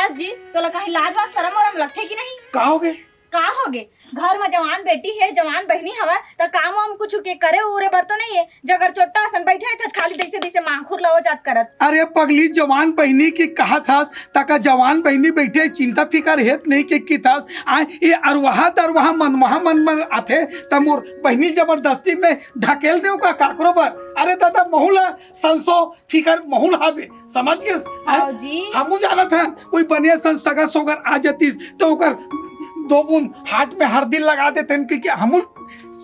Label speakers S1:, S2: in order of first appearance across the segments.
S1: सूरज जी तोला कहीं लाज वाज शरम वरम लगथे कि नहीं?
S2: का हो गए?
S1: का हो गे? घर में जवान बेटी है, जवान बहनी हवा त काम वाम कुछ के करे उरे बर तो नहीं है। जगर चोट्टा असन बैठे थे खाली दैसे दैसे माखुर लाओ जात करत।
S2: अरे पगली जवान बहनी की कहा था तका जवान बहनी बैठे चिंता फिकर हेत नहीं की था आ ये अरवाहा दरवाहा मन आथे त मोर बहनी जबरदस्ती में ढकेल देव का काकरो पर। अरे दादा महुला संसो फिकर महुल हावे समझ के
S1: जी
S2: हमू जाना था कोई बनिया सन सगा सोगर आ जाती तो ओकर 2 बूंद हाथ में हरदी लगा देते क्योंकि हमू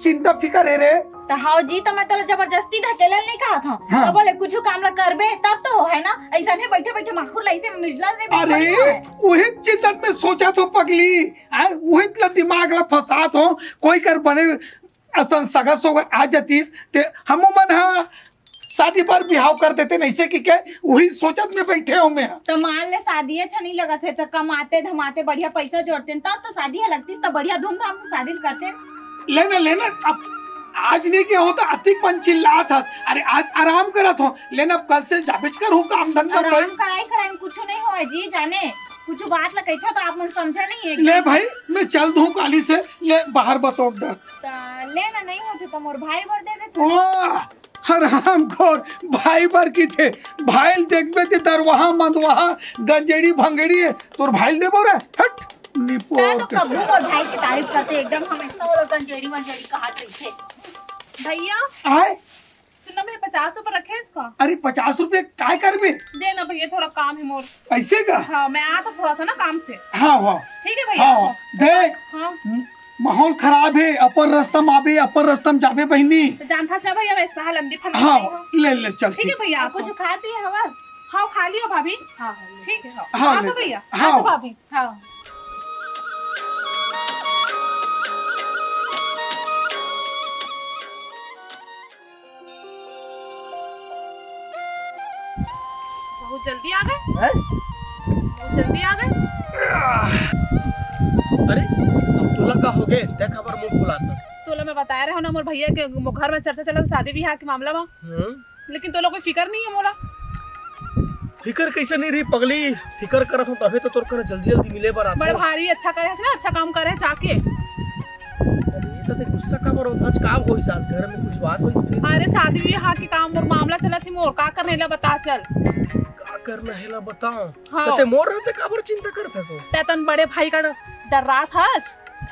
S2: चिंता फिकर है रे।
S1: तो हाउ जी तो मैं तोरा जबरदस्ती ढकेलल नहीं कहा था।
S2: हाँ।
S1: तो बोले कुछ काम ला करबे तब तो है ना, ऐसा नहीं बैठे बैठे माखुर लाइसे मिर्जला में
S2: अरे वही चिल्लत में सोचा तो पगली वही दिमाग ला फंसा तो कोई कर बने असन सगा सोगर आ जातीस ते हमू मन हा शादी पर बिहाव कर देते नहीं से कि क्या वही सोचत में बैठे हो मैं।
S1: तो मान ले शादी अच्छा नहीं लगा थे, कमाते धमाते बढ़िया पैसा जोड़ते तब तो शादी लगती तो बढ़िया धूमधाम से शादी करते।
S2: लेना अब आज नहीं के हो तो अतिक चिल्ला था। अरे आज आराम करा था लेना अब कल से जाबेच कर हूँ काम धंधा
S1: आराम कराई कुछ नहीं हो जी जाने कुछ बात लगे था तो आप मन समझा नहीं है।
S2: ले भाई मैं चल दूं काली से ले बाहर बतो
S1: लेना नहीं होते तो मोर भाई भर दे देते।
S2: हराम खोर भाई बर की थे भाई देखबे ते दरवाहा मंदवाहा गंजेड़ी भंगेड़ी है तोर भाई ले बोरे हट निपो
S1: तो कबू मोर भाई की तारीफ करते एकदम हमेशा वो लोग गंजेड़ी वंजेड़ी कहते थे।
S3: भैया
S2: आए
S3: सुनना मेरे 50 रुपए रखे इसका।
S2: अरे 50 रुपए काय करबे?
S3: देना भैया थोड़ा काम है मोर।
S2: ऐसे का?
S3: हाँ मैं आ तो थोड़ा सा ना काम से।
S2: हाँ
S3: ठीक है भैया।
S2: हाँ देख
S3: हाँ
S2: माहौल खराब है अपर रास्ता में आबे अपर रास्ता में जाबे बहनी
S3: तो जानता था भैया मैं इसका लंबी फल।
S2: हाँ ले चल
S3: ठीक है भैया।
S1: कुछ खाती है हवा?
S3: हाँ खा लियो भाभी।
S1: हाँ
S3: ठीक है।
S2: हाँ
S3: हाँ तो भैया।
S2: हाँ
S3: तो भाभी।
S1: हाँ
S3: बहुत जल्दी आ गए। बहुत जल्दी आ गए।
S4: अरे अब तोला का हो गए ते खबर मुंह फुला था।
S3: तोला मैं बताया रहा हूँ ना मोर भैया के घर में चर्चा चला शादी ब्याह के मामला में। लेकिन तोला कोई फिकर नहीं है मोला।
S4: फिकर कैसे नहीं रही पगली फिकर करत हूं तबे तो तोर करे जल्दी जल्दी मिले बर आता।
S3: बड़े भारी अच्छा करे ना अच्छा काम करे जाके।
S4: अरे तो ते गुस्सा का बर होता का होई साज घर में कुछ बात होई फिर।
S3: अरे शादी ब्याह के काम और मामला चला थी मोर का करने ला बता चल।
S4: का करना है ला बताओ।
S3: हाँ।
S4: ते मोर रहते का बर चिंता करत हस।
S3: तन बड़े भाई का डर रहा था।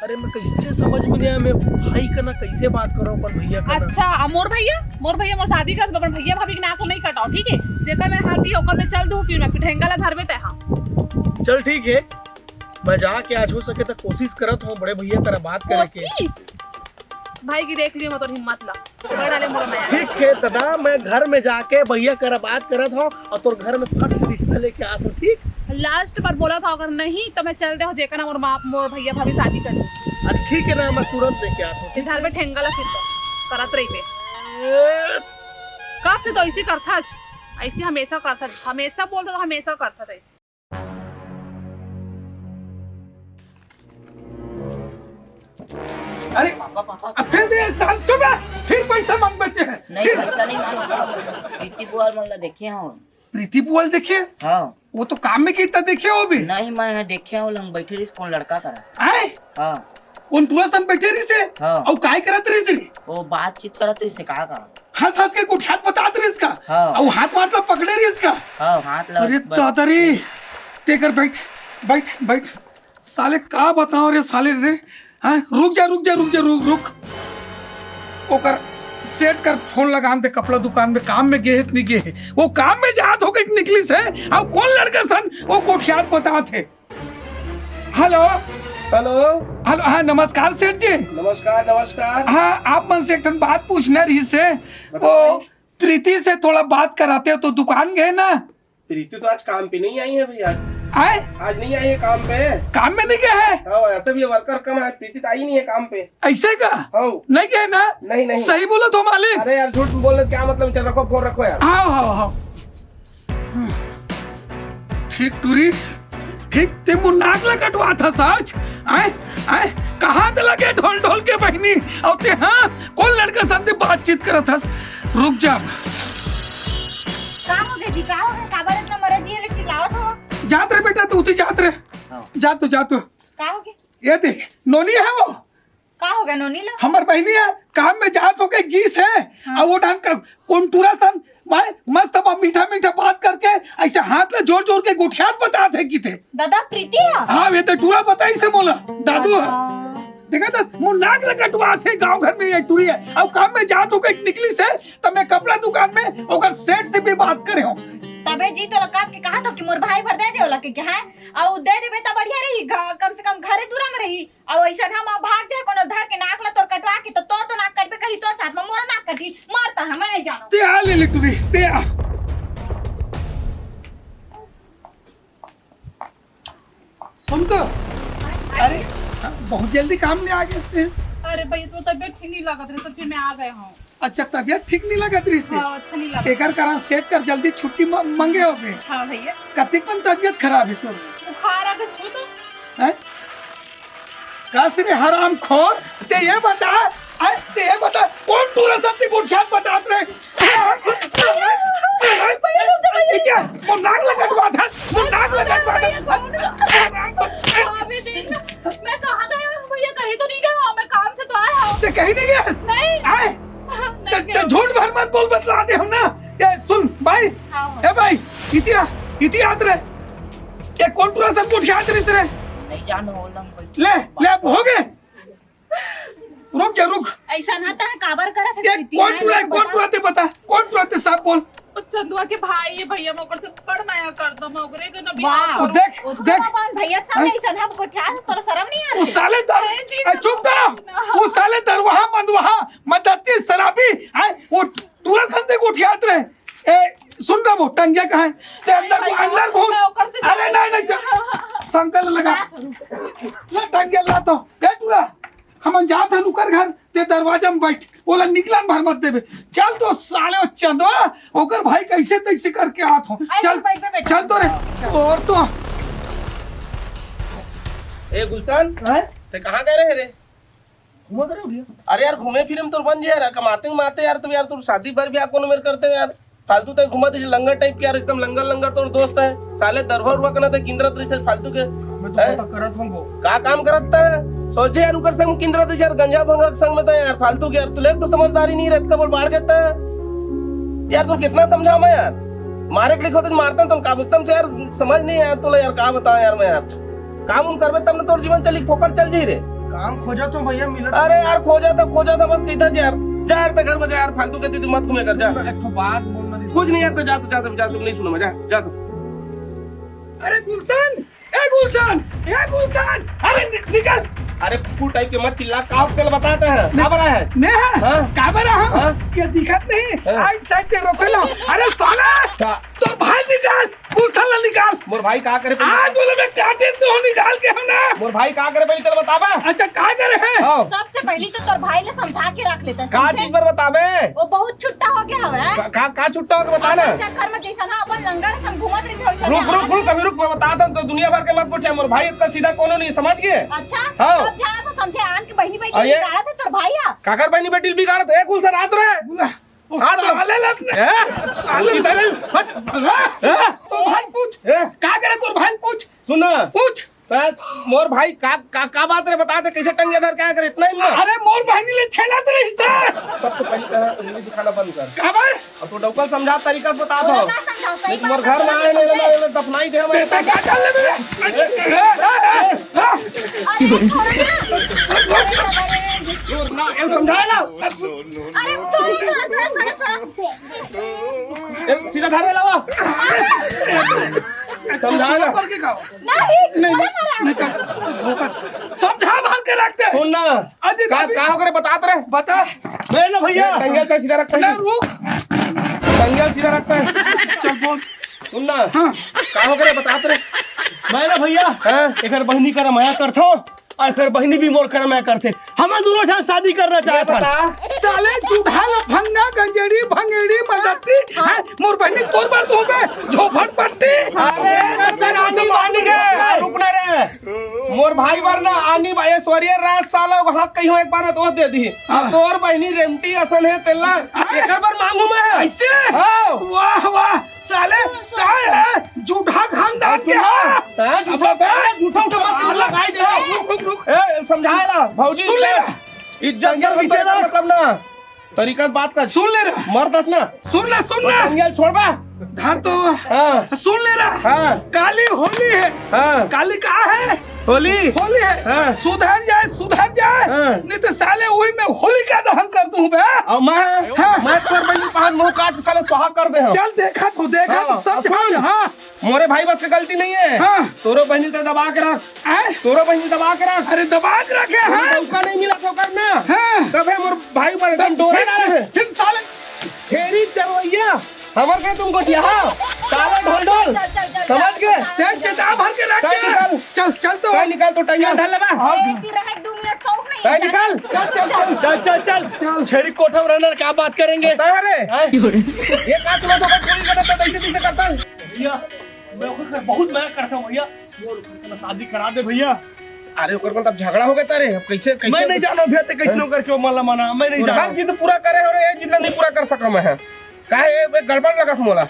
S4: अरे मैं कैसे समझ में नहीं आया मैं भाई का ना कैसे बात करो अपन भैया का।
S3: अच्छा मोर भैया मोर शादी कर अपन भैया भाभी के नाक नहीं कटाओ ठीक है। जेकर मैं हाथी ओकर में चल दूं फिर मैं पिठेंगा ला धरबे ते। हां
S4: चल ठीक है मैं जाके आज हो सके तो कोशिश करत हूं बड़े भैया करा बात करे के।
S3: कोशिश भाई की देख लियो मत और हिम्मत ला कर डाले मोर नया।
S4: ठीक है दादा मैं घर में जाके भैया करा बात करत हूं और तोर घर में फट से रिश्ता लेके आ हूं। ठीक
S3: लास्ट पर बोला था अगर नहीं तो मैं चलते हो जेकर मोर भैया भाभी शादी करी।
S4: अरे ठीक है ना मैं तुरंत लेके आता हूं।
S3: फिर घर में ठेंगा ला फिर करत रही बे। कब से तो ऐसी करता ऐसी हमेशा करता हमेशा बोलता तो हमेशा करता था।
S2: अरे फिर भी साल चुप फिर पैसा मांग बैठे हैं।
S5: नहीं पैसा नहीं मांगता प्रीति बुआल मन ला देखे हूँ।
S2: प्रीति बुआल देखिए
S5: हाँ
S2: वो तो काम में कितना देखे हो भी
S5: नहीं मैं देखे हूँ लंग बैठे रही कौन लड़का करा।
S2: आए
S5: हाँ
S2: कौन तुरा सन बैठे रही से
S5: हाँ।
S2: और काय करत रही से
S5: वो बातचीत करा तो इससे कहा करा।
S2: हंस हंस के गुठियात बतात रही इसका
S5: हाँ।
S2: और हाथ मतलब पकड़े रही इसका।
S5: हाँ हाथ लगा।
S2: अरे दादारी तेकर बैठ बैठ बैठ साले का बताओ रे साले रे। हाँ रुक ओकर सेट कर फोन लगान दे कपड़ा दुकान में काम में गए नहीं गए वो काम में जात हो गई निकली से अब कौन लड़का सन वो कोठियात बता थे। हेलो हाँ नमस्कार सेठ जी।
S6: नमस्कार
S2: हाँ आप मन से एक बात पूछना रही से वो प्रीति से थोड़ा बात कराते हो तो दुकान गए ना।
S6: प्रीति तो आज काम पे नहीं आई है भैया।
S2: आए
S6: आज नहीं आई है काम में
S2: नहीं गए है।
S6: हाँ ऐसे भी वर्कर कम है प्रीति तो आई नहीं है काम पे।
S2: ऐसे का
S6: हाँ
S2: नहीं गए ना।
S6: नहीं
S2: सही बोलो तो मालिक।
S6: अरे यार झूठ बोलने से क्या मतलब। चल रखो फोन रखो यार।
S2: हाँ ठीक टूरी ठीक ते नाक ला कटवा था सच। आए कहाँ ते लगे ढोल के बहनी और ते हाँ कौन लड़का संग बातचीत करत हस। रुक जा
S1: का हो गई का हो गई का बात इतना मरे जी ले चिल्लावत हो।
S2: जात रहे बेटा तू जात रहे
S5: हाँ।
S2: जा तू
S1: का हो गया?
S2: ये देख नोनी है वो
S1: का हो गया नोनी लो?
S2: हमार बहनी है काम में जात होके गीस है
S1: हाँ।
S2: और वो ढंग का कोंटूरा सन मैं मस्त अब मीठा मीठा बात करके ऐसे हाथ ले जोर जोर के गुठियात बता थे की थे
S1: दादा प्रीति है?
S2: हाँ ये तो टूरा बताई से मोला दादू है देखा था मुँह नाक लगटवा थे गांव घर में ये टूरी है अब काम में जात होके निकली से तब मैं कपड़ा दुकान में ओकर सेठ से भी बात करे हूँ
S1: तबे जी तो लगा के कहा था कि मोर भाई भर दे देओ लगे के हैं और दे देबे त बढ़िया रही कम से कम घरे दूरा में रही और ऐसा हम भाग दे कोनो धर के नाक ला तोर कटवा के तो तोर तो नाक कटबे करी तोर साथ में मोर नाक कटी मारता हमें नहीं जानो
S2: ते आ ले टूरी ते आ सुन तो अरे बहुत जल्दी काम में आ गए इसने
S3: अरे भैया तो तबियत ठीक नहीं लगा तो फिर मैं आ गया हूँ।
S2: अच्छा तबियत ठीक नहीं लगा तेरी से
S3: हाँ, अच्छा नहीं लगा।
S2: एकर कारण सेट कर जल्दी छुट्टी मांगे हो गए
S3: हाँ भैया
S2: कतिक मन तबियत खराब है तो
S3: बुखार आ गया छू तो
S2: हैं कासरे हराम खोर ते ये बता ते ये बता कौन पूरा सत्य बुढ़ात बतात रहे क्या वो नाक लगटवा था वो नाक लगटवा था
S3: अभी देख मैं कहाँ गया हूँ भैया, कहीं तो नहीं गया हूँ, मैं काम से तो आया हूँ।
S2: ते कहीं नहीं गया
S3: नहीं
S2: आए
S3: नहीं
S2: ते
S3: गया।
S2: झूठ भर मत बोल बतला दे हम ना ये सुन भाई
S3: हाँ।
S2: ए भाई इति याद रहे ये कौन पूरा सब बुढ़ात रहे
S5: नहीं जानो होलम बैठ
S2: ले हो गए रुक
S1: ऐसा ना था काबर करत
S2: ये कौन पूरा ते बता कौन पूरा ते साफ बोल
S3: तो चंदुआ के भाई है भैया, मोकर से बड़ माया करता मोकरे के नबी
S1: वाह
S2: तो देख देख
S1: कौन भैया के सामने ऐसा ना को चाह तोरा शर्म नहीं आ
S2: वो
S1: रही
S2: साले दर चुप करो वो साले दर वहां मदती शराबी है वो पूरा संदे को उठियात रहे ए सुन रहा वो टंगिया कहाँ है ते अंदर घुस अरे नहीं संकल लगा ले टंगिया ला तो ए टूरा हम जात है नुकर घर ते दरवाजा में बैठ बोला निकलन भर मत देबे चल तो साले चंदवा ओकर भाई कैसे तैसे करके आत हो चल चल तो रे और तो
S6: ए गुलशन ते कहाँ गए रहे रे?
S4: घूमत रहे हो भैया?
S6: अरे यार घूमे फिरे में तो बन जाए यार, कमाते उमाते यार तुम यार, तुम शादी पर भी कौन मेरे करते हो यार, फालतू तो घुमा दे लंगर टाइप के यार, एकदम लंगर तोर दोस्त है साले दरभर हुआ करना था किंद्रत रही फालतू के
S4: मैं तो पता करत हूँ
S6: का काम करता है सोचे यार उकर संग किंद्रत यार गंजा भंगा के संग में था यार फालतू के यार, तू तो समझदारी नहीं रहता बोल बाढ़ देता है यार, तू कितना समझाओ मैं यार, मारे के लिखो तो मारता तुम का एकदम से यार समझ नहीं यार तुला यार का बताओ यार मैं यार, काम उम करबे तब ना तोर जीवन चली फोकट चल जी रे।
S4: काम खोजा तो भैया मिला
S6: अरे यार खोजा था बस कहता यार जा यार घर में जा यार, फालतू कहती तू मत घूमे कर जा,
S4: एक तो बात बोलना
S6: कुछ नहीं यार तो जा तुम नहीं सुनो मजा जा तू।
S2: अरे गुलशन अरे निकल
S6: अरे फुल टाइप के मत चिल्ला, का कल बताते हैं ना बड़ा है
S2: ने
S6: हाँ?
S2: काबर रहा
S6: हाँ?
S2: क्या दिखत नहीं
S6: हाँ?
S2: आई साइड पे रोके लो अरे साला तो भाई निकाल गुलशन निकाल
S6: मोर भाई का करे
S2: आज बोले मैं काटे तो निकाल के हम ना
S6: मोर भाई का करे पहले चल बताबे।
S2: अच्छा का करे है
S6: हां
S1: सबसे पहले तो तोर भाई ले समझा के रख लेता
S6: का चीज पर बताबे,
S1: वो बहुत छुट्टा हो गया हवे
S6: का छुट्टा हो के बता ना,
S1: घर में जैसा ना अपन लंगर संग घूमत रही
S6: रुक अभी रुक मैं बताता हूं तो दुनिया भर के मत पूछे, मोर भाई इतना सीधा कोनो नहीं समझ गए।
S1: अच्छा
S6: हाँ।
S1: अब ध्यान से समझे आन के बहनी
S6: और
S1: बेटी
S6: ये-
S1: निकाला थे तोर भाई आ
S6: काकर बहनी बेटी बिगाड़ तो एक उलसा रात रहे
S2: उस
S6: हाँ तो-
S2: साले लत ने
S6: साले
S2: तो भाई पूछ का करे तोर भाई पूछ
S6: सुन
S2: पूछ
S6: मोर भाई का बात रे बता दे कैसे टंगे धर क्या करे इतना हिम्मत,
S2: अरे मोर बहनी ले छेला दे रही से
S6: सबसे पहले उंगली दिखाना बंद कर
S2: काबर
S6: और तो डॉक्टर समझा तरीका से बता दो,
S1: बोला ना समझाओ सही
S6: नहीं तुम्हारे घर में आए नहीं दफनाई दे हमें
S2: बेटा क्या कर ले मेरे
S1: अरे छोड़ो ना
S6: समझाए ना
S1: अरे छोड़ो
S6: सीधा घर में लावा समझाए ना
S2: करके खाओ
S1: नहीं
S2: नहीं धोखा समझा भाल के रखते हैं
S6: सुन ना
S2: अधिक
S6: का हो करे बताते रहे
S2: बता
S6: मैं ना भैया टंगल का सीधा रखता
S2: ना
S6: है,
S2: रुक
S6: टंगल सीधा रखता है,
S2: चल बोल
S6: सुन ना
S2: हाँ
S6: का हो करे बताते रहे
S4: मैं ना भैया एक बहनी कर माया करता और फिर बहनी भी मोर कर मैं करते, हम दोनों साथ शादी करना चाहता था।
S2: साले चुढ़ाल भंगा गंजेड़ी भंगेड़ी मदती है मोर बहनी तोर बार दो में झोपड़ पड़ती
S6: रुकना रे मोर भाई बार ना आनी भाई ऐश्वर्या राज साला वहाँ कहीं एक बार तो दे दी तोर बहनी रेमटी असन है तेला एक बार मांगू मैं
S2: ऐसे
S6: हाँ।
S2: वाह वाह साले साले झूठा खानदान क्या
S6: भौजी
S2: सुन ले
S6: इज्जत के पीछे ना मतलब ना तरीका से बात कर
S2: सुन ले रहा
S6: मर दस ना
S2: सुन ले
S6: अंगल छोड़बा
S2: धर तो
S6: हाँ
S2: सुन ले रहा
S6: हाँ
S2: काली होली है
S6: हाँ
S2: काली कहा है
S6: होली
S2: होली है
S6: हाँ।
S2: सुधर जाए
S6: हाँ।
S2: नहीं तो साले वही में होली का दहन कर दूं बे
S6: और मैं तोर बहन पहन मुंह काट के साले सुहा कर दे हम
S2: चल देखा तो
S6: हाँ,
S2: सब
S6: सुन।
S2: हाँ
S6: मोरे भाई बस की गलती नहीं है
S2: हाँ।
S6: तोरो बहनी तो दबा के रख
S2: आए?
S6: तोरो बहनी दबा के रख
S2: अरे दबा के रखे हैं
S6: मौका नहीं मिला ठोकर में
S2: हाँ।
S6: तब है मोर भाई पर एकदम डोरे ना रहे
S2: फिर साले
S6: फेरी चरवैया हमर के तुमको यहाँ साले ढोल समझ गए
S2: तेज चचा भर के रख
S6: काय निकाल।
S2: चल तो
S6: काय निकाल तो टैया ढल लेबा
S1: रहे 2 मिनट शौक नहीं
S6: काय निकाल चल छेरी कोठा में रहना क्या बात करेंगे अरे ये का तुम तो पूरी करता तो ऐसे कैसे करता
S4: भैया मैं बहुत मैं करता हूँ भैया वो शादी करा दे भैया
S6: अरे ओकर मतलब झगड़ा हो गया तारे अब कैसे
S4: मैं नहीं जाना भैया कैसे नो करके मला मना मैं नहीं
S6: हर
S4: जाना
S6: चीज पूरा करे और ये जितना नहीं पूरा कर सका मैं काहे ये गड़बड़ लगा मोला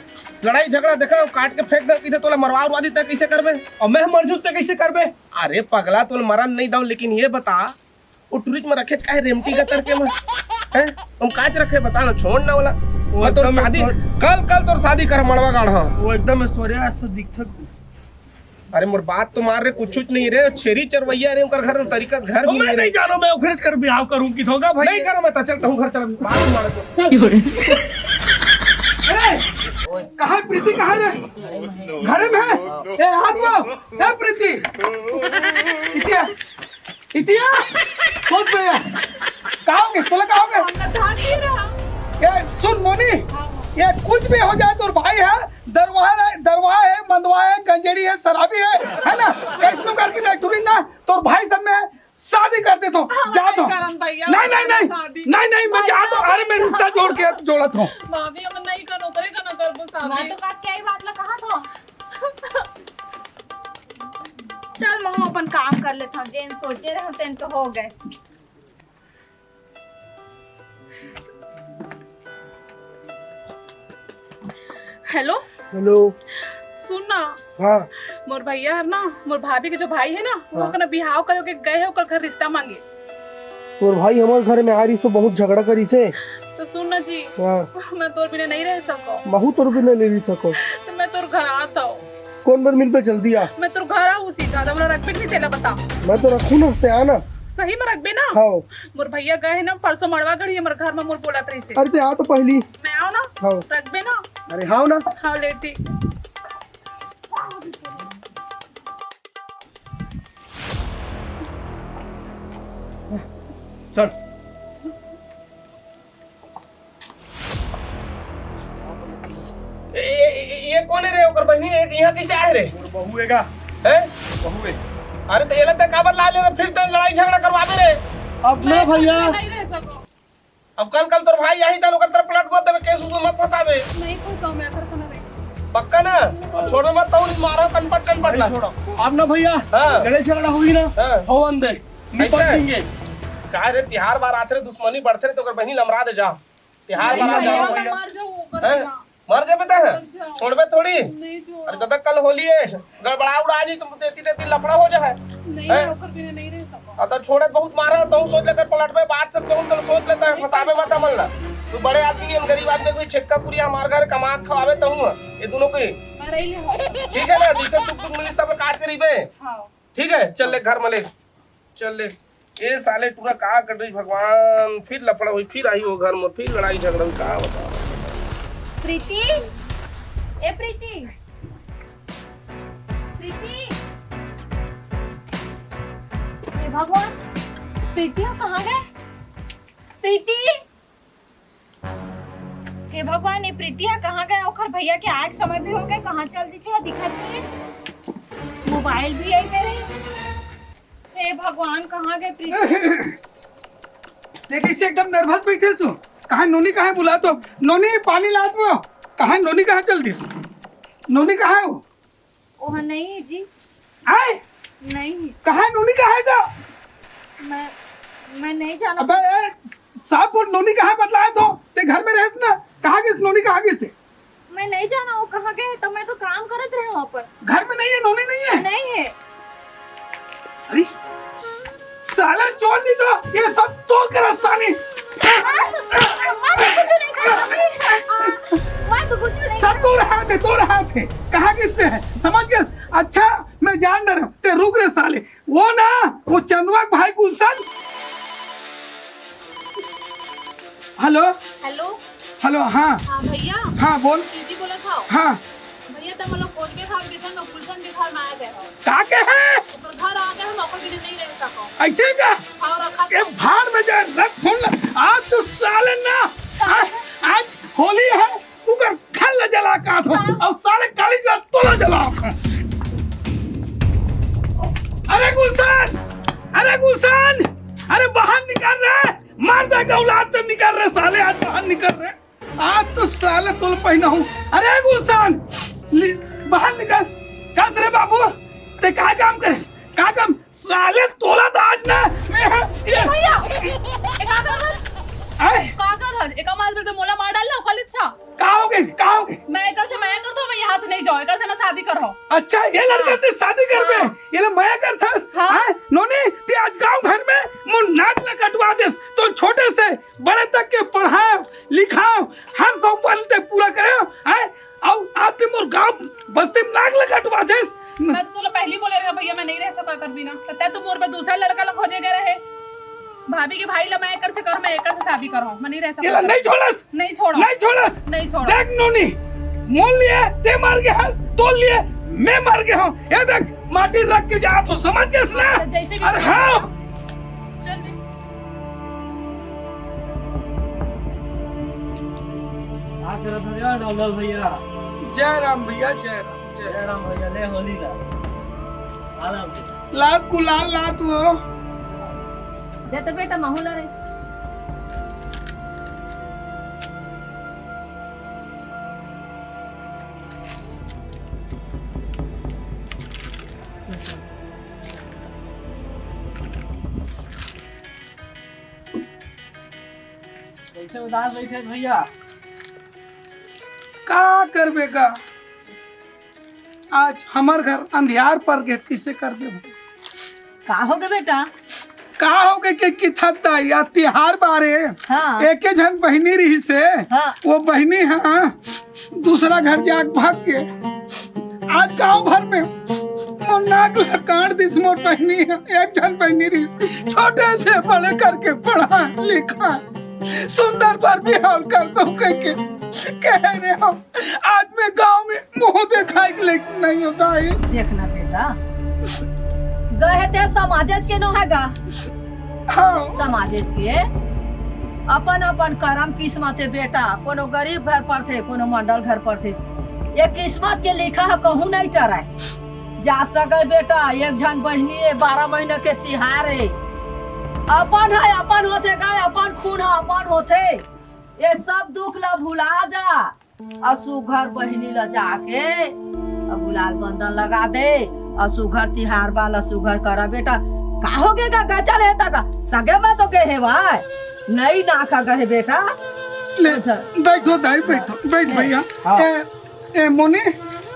S6: लड़ाई झगड़ा देखा काट के फेंक दे किसे तोला मरवा उरवा दी कैसे करबे
S4: और मैं मर जूं तो कैसे करबे
S6: अरे पगला तोल मरन नहीं दऊ लेकिन ये बता वो टूरिस्ट में रखे काहे रेमटी का करके में हैं तुम काच रखे बता ना छोड़ ना वाला वो तो शादी कल तोर शादी कर मड़वा गाढ़ा
S4: वो एकदम ऐश्वर्या से दिखत
S6: अरे मोर बात तो मार रे कुछ नहीं रे छेरी चरवैया रे उनकर घर में तरीका घर भी
S4: मैं नहीं जानो मैं उखरेज कर बिहाव करूं कि होगा भाई
S6: नहीं करो मैं तो चलता हूं घर चल बात मार तो
S2: अरे कहाँ प्रीति कहाँ रे घर में है ए हाथ वो ए प्रीति इतिया सोच भैया कहोगे तोला कहोगे ये सुन मोनी ये कुछ भी हो जाए तो भाई है दरवाहा है मंदवा है गंजेड़ी है शराबी है ना कैसनो करके टूरी ना तो भाई सब में शादी करते तो जा तो नहीं मैं जा तो अरे मैं रिश्ता जोड़त हूँ
S3: भाभी हम नहीं करो करेगा ना करबो
S1: मैं
S3: शादी
S1: तो का क्या ही बात ला कहा था चल हम अपन काम कर लेता हूँ जेन सोचे रहे तेन तो हो गए
S3: हेलो
S4: हेलो
S3: सुन ना
S4: हाँ
S3: मोर भैया है ना मोर भाभी के जो भाई है ना वो कना बिहाव करो के गए है ओकर घर रिश्ता मांगे
S7: तोर भाई हमारे घर में आ रही सो बहुत झगड़ा करी से
S3: तो सुन ना जी
S7: हाँ
S3: मैं तोर बिना नहीं रह सको
S7: बहुत तोर बिना ले रही सको
S3: तो मैं तोर घर आता हूँ
S7: कौन बार मिल पे चल दिया
S3: मैं तोर घर आऊँ सीधा तो हमरा रखबे नहीं तेला बता
S7: मैं तो रखू ना ते आना
S3: सही में रखबे ना
S7: हाँ
S3: मोर भैया गए है ना परसों मड़वा गढ़ी हमर घर में मोर बोला तरी से
S7: अरे ते आ तो पहली
S3: मैं आओ ना
S7: हाँ
S3: रखबे ना
S7: अरे हाँ ना
S3: हाँ लेटी
S6: चल ये कौन है रे ओकर बहनी यहाँ कैसे आए रे
S4: बहू एगा
S6: हैं
S4: बहू है
S6: अरे तो ये लगता है काबर ला ले रे फिर तो लड़ाई झगड़ा करवावे रे
S4: अब ना भैया
S3: नहीं रह सको
S6: अब कल तोर भाई यही था ओकर तरफ पलट मत देवे केस ऊपर मत फसावे
S3: नहीं फंसाओ मैं कर ना रे
S6: पक्का ना छोड़ो मत तो मारो कनपट ना
S4: छोड़ो अब ना भैया
S6: हाँ।
S4: लड़ाई झगड़ा हुई ना
S6: हाँ।
S4: हवन दे निपट
S6: ऐसे?
S4: देंगे
S6: का रे तिहार बार आते रे दुश्मनी बढ़ते रे तो ओकर बहनी लमरा दे जा तिहार बार आ
S3: भैया
S6: जाओ
S3: मैं मर जाऊँ वो
S6: हैं?
S3: करेगा
S6: मर जाबे त
S3: जाओ।
S6: छोड़बे थोड़ी
S3: नहीं जो
S6: अरे कदा कल होली है गड़बड़ा उड़ा जी तुम देती लफड़ा हो जाए
S3: नहीं
S6: हैं?
S3: मैं ओकर बिना नहीं रह सको
S6: अतः छोड़े बहुत मारा तो सोच लेकर पलट पे बात से तो सोच लेता है फसावे मत अमल ना तू बड़े आदमी है गरीब आदमी कोई छक्का पूरी हमार घर कमात खवावे तो हूं ये दोनों को
S3: मैं रही हूँ
S6: ठीक है ना जिसे तुम मिली सब काट के रिबे
S3: हाँ
S6: ठीक है चल ले घर में ले चल ले ये साले पूरा का कर रही भगवान फिर लफड़ा हुई फिर आई वो घर में फिर लड़ाई झगड़ा हुई का बता
S1: प्रीति ए प्रीति हे भगवान प्रीति कहाँ गए प्रीति हे भगवान ये प्रीतिया कहाँ गए ओखर भैया के आज समय भी हो गए कहाँ चल दीजिए दिखत नहीं मोबाइल भी आई मेरे हे भगवान कहाँ गए प्रीति
S2: देखिए इसे एकदम नर्वस बैठे सु कहाँ नोनी कहाँ बुला तो नोनी पानी लात वो कहाँ नोनी कहाँ चल दी नोनी कहाँ है वो
S1: ओह नहीं है जी
S2: आए
S1: नहीं
S2: कहाँ नोनी कहाँ है तो
S1: मैं नहीं जाना
S2: अबे साहब वो नोनी कहाँ बतलाए तो ते घर में रहस ना कहाँ किस नोनी कहाँ किस से
S1: मैं नहीं जाना वो कहाँ गए तो मैं तो काम करत रहे वहाँ पर
S2: घर में नहीं है नोनी नहीं है
S1: नहीं है
S2: अरे साले छोड़ दी तो ये सब तोड़ के रास्ता नहीं सब तो रहा थे कहाँ किससे है समझ गए। अच्छा मैं जान रहा हूँ ते रुक रहे साले वो ना वो चंदवा भाई गुलशन। हेलो
S3: हेलो
S2: हेलो हाँ
S3: हाँ भैया
S2: हाँ बोल
S3: प्रीति बोला था
S2: हाँ
S3: भैया तुम लोग खोजबे खान विषय में गुलशन के घर में आए गए हो
S2: का के है
S3: ओकर घर आ गए हम ओकर बिना नहीं रह सको
S2: ऐसे का
S3: और रखा
S2: ये भाड़ में जा रख फोन लग आज तो साले ना आज होली है उकर घर ल जला का तो और साले काली का तोला जला अरे गुलशन अरे बाहर निकल रहे मार दे औलाद तो निकल रहे साले आज बाहर निकल रहे आज तो साले तोल पहना हूँ। अरे गुलशन बाहर निकल कस रे बाबू ते का काम करे का काम साले तोला तो आज ना
S3: भैया एक माल में तो मोला मार डालना कॉलेज था
S2: कहाँ होगे
S3: मैं इधर से मैं कर दूं मैं यहाँ से नहीं जाऊँ इधर से मैं शादी कर रहा हूँ।
S2: अच्छा ये लड़का ते शादी कर पे ये ले मैं कर था
S3: हाँ।
S2: नोनी ते आज गांव घर में मुन नाक ल कटवा दे तो छोटे से बड़े तक के पढ़ाओ लिखाओ हर सब पल तक पूरा करो हैं और आज ते मोर गांव बस्ती में नाक ल कटवा दे।
S3: मैं तो पहली बोले रहा भैया मैं नहीं रह सका कर बिना पता तो मोर पे दूसरा लड़का लोग खोजे गए रहे भाभी के भाई ला मैं एकर से कर मैं एकर से शादी कर रहा हूँ मैं नहीं रह
S2: ये
S3: सकता
S2: नहीं छोड़स
S3: नहीं छोड़ा
S2: देख नोनी मोल लिए ते मार गया हंस तोल लिए मैं मर गया हूँ ये देख माटी रख के जा तो समझ गए ना
S3: जैसे भी
S2: अरे हाँ
S3: चल
S4: भैया
S2: जय राम भैया जय राम
S4: भैया ले होली का
S2: लात गुलाल लात वो
S1: दे तो बेटा माहौला रे
S4: कैसे उदास बैठे भैया
S2: का करबे का आज हमार घर अंधियार पर के किसे कर दे
S1: का हो गए बेटा
S2: का हो गए के किथता या तिहार बारे
S1: हाँ
S2: एके जन बहनी रही से
S1: हाँ
S2: वो बहनी हाँ दूसरा घर जाग भाग के आज गांव भर में नाक लकाड़ दिस मोर बहनी है एक जन बहनी रही छोटे से बड़े करके पढ़ा लिखा सुंदर पर भी हाल कर दो कह रहे हो आज मैं गांव में मुंह दिखाई के लेकिन नहीं होता है।
S1: देखना बेटा गए थे समाजेज के नो हैगा
S2: हाँ
S1: समाजेज के अपन अपन करम किस्मत है बेटा कोनो गरीब घर पर थे कोनो मंडल घर पर थे ये किस्मत के लिखा है कहूँ नहीं टराए जा सके बेटा एक जन बहनी है 12 महीने के तिहार है अपन है अपन होते गए अपन खून है अपन होते ये सब दुख ला भुला जा असुघर बहनी ला जाके गुलाल बंधन लगा दे असुघर तिहार वाला सुघर करा बेटा का हो गएगा गचा लेता का सगे में तो गए भाई नहीं नाखा गए बेटा
S2: ले बैठो दाई बैठ भैया ए मोनी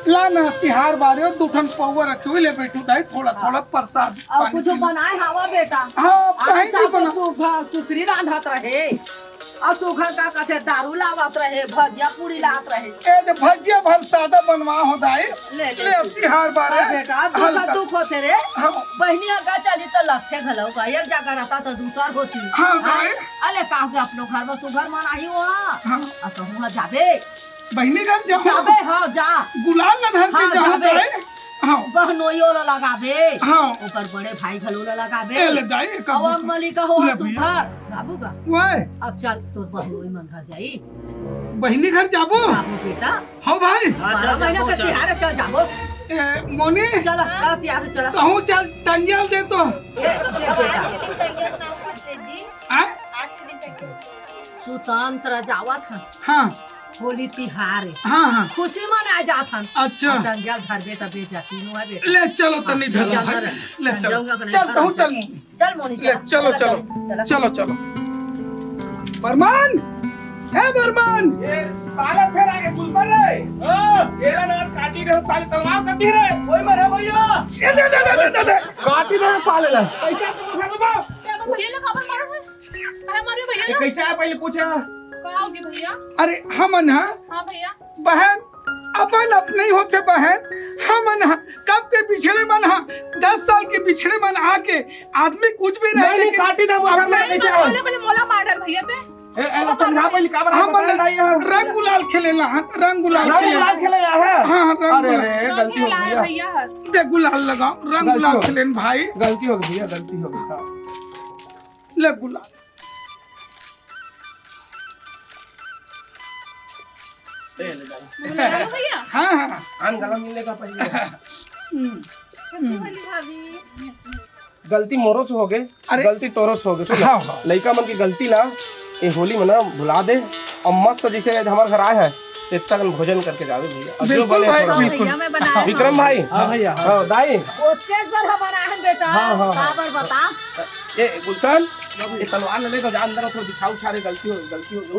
S2: ला ना तिहार बारे दूठन पौवा रखे हुए ले बैठो दाई थोड़ा थोड़ा प्रसाद
S1: अब कुछ बनाए हवा बेटा
S2: हाँ कहीं नहीं बना
S1: सुघर सुखरी रांधत रहे और सुघर का कहते दारू लावत रहे भजिया पूरी लात रहे
S2: ए जे भजिया भल सादा बनवा हो दाई
S1: ले
S2: अब तिहार बारे
S1: बेटा दुख होते रे बहनिया गा चली तो लखे घलो का एक जगह रहता तो दूसर होती
S2: हाँ दाई
S1: अले का के अपनो घर में सुघर मनाही हुआ आ तो हुआ जाबे
S2: बहनी घर
S1: जाबे हाँ जा
S2: गुलाल न धर के जाओ दाई हाँ
S1: बहनोइयो ला लगाबे
S2: हाँ
S1: ओकर बड़े भाई घलो ला लगाबे
S2: ए ले दाई
S1: अब अमली का हो सुघर बाबू का
S2: वाए
S1: अब चल तोर बहनोई मन घर जाई
S2: बहनी घर जाबो
S1: बाबू बेटा
S2: हो भाई
S1: 12 महीना के तिहार चल जाबो
S2: ए मोनी
S1: चल तिहार चल
S2: कहूँ चल टंगियल दे तो
S1: बेटा
S2: हाँ
S1: स्वतंत्र जावत हन
S2: हाँ
S1: होली तिहार
S2: हाँ हाँ
S1: खुशी मनाए जात हन
S2: अच्छा
S1: टंगियल घर बेटा बेटा तीनों है बेटा
S2: ले चलो तनी धर ले चलो चल कहूँ चल
S1: चल मोनी
S2: ले चलो चलो चलो चलो बरमान है बरमान
S6: साला फिर आगे गुलबर रे येरा ना काटी रे साले तलवार कटी रे ओए मरे भैया
S2: दे
S6: काटी रे साले पैसा तो घर में
S3: भैया लोग खबर मारो है मारो भैया
S4: ये
S3: लोग
S4: कैसे है पहले पूछा
S3: कहाँ होगी भैया?
S2: अरे हमन हा
S3: हाँ भैया
S2: बहन अपन अपने ही होते बहन हमन हा कब के पिछड़े मन हा 10 साल के पिछड़े मन आके आदमी कुछ भी नहीं
S4: नहीं काटी था मुझे मैं कैसे आओ
S3: पहले मोला मार डाल भैया ते
S4: ए ए समझा पहले का बना
S2: हमन रंग गुलाल खेलेला रंग गुलाल खेलेला
S4: खेला है
S2: हाँ रंग
S4: अरे
S2: गुलाल
S4: रे गलती हो गई भैया
S3: भैया
S2: दे गुलाल लगाओ रंग
S4: गलती
S2: गुलाल
S4: हो गई।
S2: खेलेन भाई
S4: गलती हो गई भैया गलती हो गई हाँ।
S2: ले गुलाल
S3: भैया
S2: हाँ हाँ
S4: आन गला मिलने का पहले
S3: भाभी
S4: गलती मोरो से हो गए
S2: अरे।
S4: गलती तोरो से हो गए सुन
S2: हाँ, हाँ।
S4: लड़का मन की गलती ला ये होली में ना भुला दे और मस्त जैसे आज हमारे घर आए हैं इतना कन भोजन करके जावे भैया अब जो
S2: बिल्कुल
S4: बने
S2: भाई
S4: थोड़ा।
S2: बिल्कुल
S3: भैया मैं बना
S4: विक्रम भाई हाँ भैया हाँ दाई
S3: बेटा
S4: हाँ, हाँ, हाँ।
S3: बाबर बता
S4: ये गुलशन ये तलवार ले ले तो जा अंदर उसको दिखाओ छारे गलती हो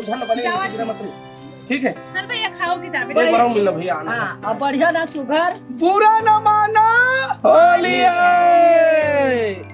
S4: उधर बने गिरा मत ठीक है
S3: चल भैया खाओ की जा
S4: एक बार मिलना भैया आना
S3: अब बढ़िया ना सुगर
S2: बुरा न माना
S4: होली है